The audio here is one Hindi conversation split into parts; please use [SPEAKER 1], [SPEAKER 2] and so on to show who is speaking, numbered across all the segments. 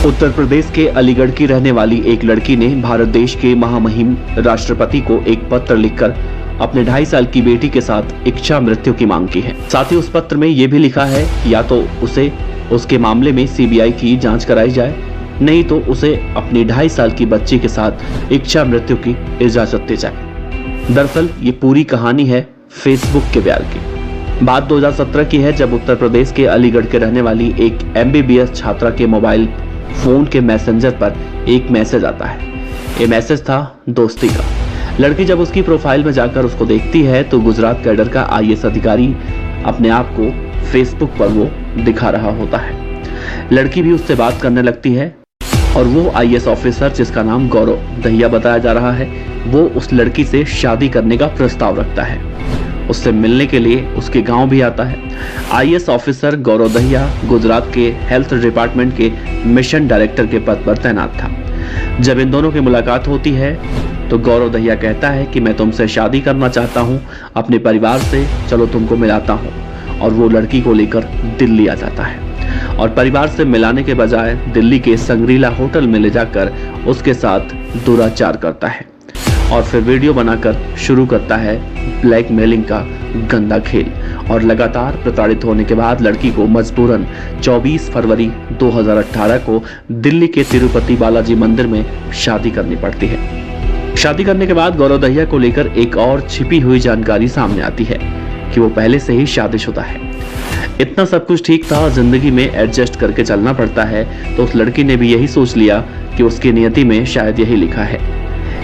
[SPEAKER 1] उत्तर प्रदेश के अलीगढ़ की रहने वाली एक लड़की ने भारत देश के महामहिम राष्ट्रपति को एक पत्र लिखकर अपने 2.5 साल की बेटी के साथ इच्छा मृत्यु की मांग की है। साथ ही उस पत्र में यह भी लिखा है या तो उसे उसके मामले में सीबीआई की जांच कराई जाए, नहीं तो उसे अपनी 2.5 साल की बच्ची के साथ इच्छा मृत्यु की इजाजत दी जाए। दरअसल ये पूरी कहानी है फेसबुक के बयान की। बात 2017 की है, जब उत्तर प्रदेश के अलीगढ़ के रहने वाली एक MBBS छात्रा के मोबाइल फोन के मैसेंजर पर एक मैसेज आता है। ये मैसेज था दोस्ती का। लड़की जब उसकी प्रोफाइल में जाकर उसको देखती है तो गुजरात कैडर का IAS अधिकारी अपने आप को फेसबुक पर वो दिखा रहा होता है। लड़की भी उससे बात करने लगती है और वो IAS ऑफिसर, जिसका नाम गौरव दहिया बताया जा रहा है, वो उस लड़की से शादी करने का प्रस्ताव रखता है। उससे मिलने के लिए उसके गांव भी आता है। IAS ऑफिसर गौरव दहिया गुजरात के हेल्थ डिपार्टमेंट के मिशन डायरेक्टर के पद पर तैनात था। जब इन दोनों की मुलाकात होती है तो गौरव दहिया कहता है कि मैं तुमसे शादी करना चाहता हूं, अपने परिवार से चलो तुमको मिलाता हूं। और वो लड़की को लेकर दिल्ली आ जाता है और परिवार से मिलाने के बजाय दिल्ली के संग्रीला होटल में ले जाकर उसके साथ दुराचार करता है और फिर वीडियो बनाकर शुरू करता है ब्लैकमेलिंग का गंदा खेल। और लगातार प्रताड़ित होने के बाद लड़की को मजबूरन 24 फरवरी 2018 को दिल्ली के तिरुपति बालाजी मंदिर में शादी करनी पड़ती है। शादी करने के बाद गौरव दहिया को लेकर एक और छिपी हुई जानकारी सामने आती है कि वो पहले से ही शादीशुदा है। इतना सब कुछ ठीक था, जिंदगी में एडजस्ट करके चलना पड़ता है, तो उस लड़की ने भी यही सोच लिया कि उसकी नियति में शायद यही लिखा है।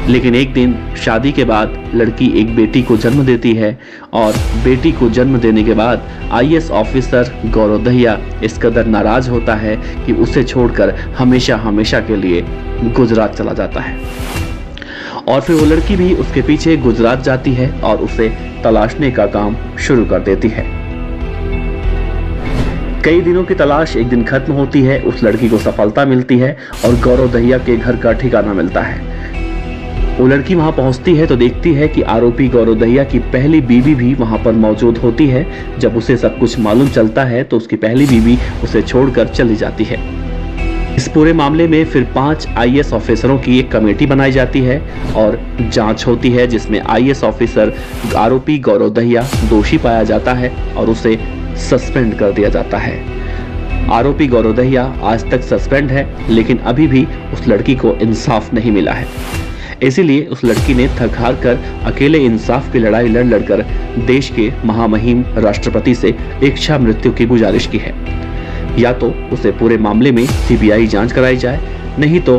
[SPEAKER 1] लेकिन एक दिन शादी के बाद लड़की एक बेटी को जन्म देती है और बेटी को जन्म देने के बाद IAS ऑफिसर गौरव दहिया इस कदर नाराज होता है कि उसे छोड़कर हमेशा हमेशा के लिए गुजरात चला जाता है। और फिर वो लड़की भी उसके पीछे गुजरात जाती है और उसे तलाशने का काम शुरू कर देती है। कई दिनों की तलाश एक दिन खत्म होती है, उस लड़की को सफलता मिलती है और गौरव दहिया के घर का ठिकाना मिलता है। वो लड़की वहां पहुंचती है तो देखती है कि आरोपी गौरव दहिया की पहली बीवी भी वहां पर मौजूद होती है। जब उसे सब कुछ मालूम चलता है तो उसकी पहली बीवी उसे छोड़कर चली जाती है। इस पूरे मामले में फिर 5 IAS ऑफिसरों की एक कमेटी बनाई जाती है और जांच होती है, जिसमें IAS ऑफिसर आरोपी गौरव दहिया दोषी पाया जाता है और उसे सस्पेंड कर दिया जाता है। आरोपी गौरव दहिया आज तक सस्पेंड है, लेकिन अभी भी उस लड़की को इंसाफ नहीं मिला है। इसीलिए उस लड़की ने थक हार कर अकेले इंसाफ की लड़ाई लड़ लड़कर देश के महामहिम राष्ट्रपति से इच्छा मृत्यु की गुजारिश की है। या तो उसे पूरे मामले में CBI जांच कराई जाए, नहीं तो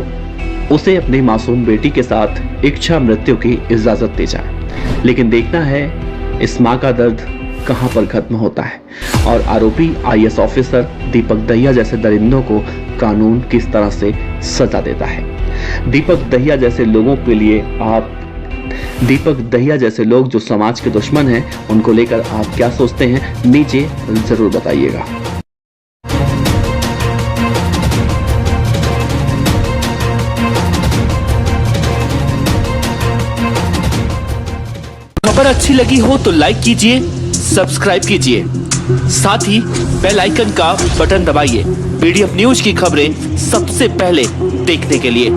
[SPEAKER 1] उसे अपनी मासूम बेटी के साथ इच्छा मृत्यु की इजाजत दी जाए। लेकिन देखना है इस मां का दर्द कहां पर खत्म होता है और आरोपी IAS ऑफिसर दीपक दहिया जैसे दरिंदों को कानून किस तरह से सजा देता है। दीपक दहिया जैसे लोगों के लिए दीपक दहिया जैसे लोग जो समाज के दुश्मन हैं, उनको लेकर आप क्या सोचते हैं, नीचे जरूर बताइएगा।
[SPEAKER 2] खबर अच्छी लगी हो तो लाइक कीजिए, सब्सक्राइब कीजिए, साथ ही बेल आइकन का बटन दबाइए PDF न्यूज की खबरें सबसे पहले देखने के लिए।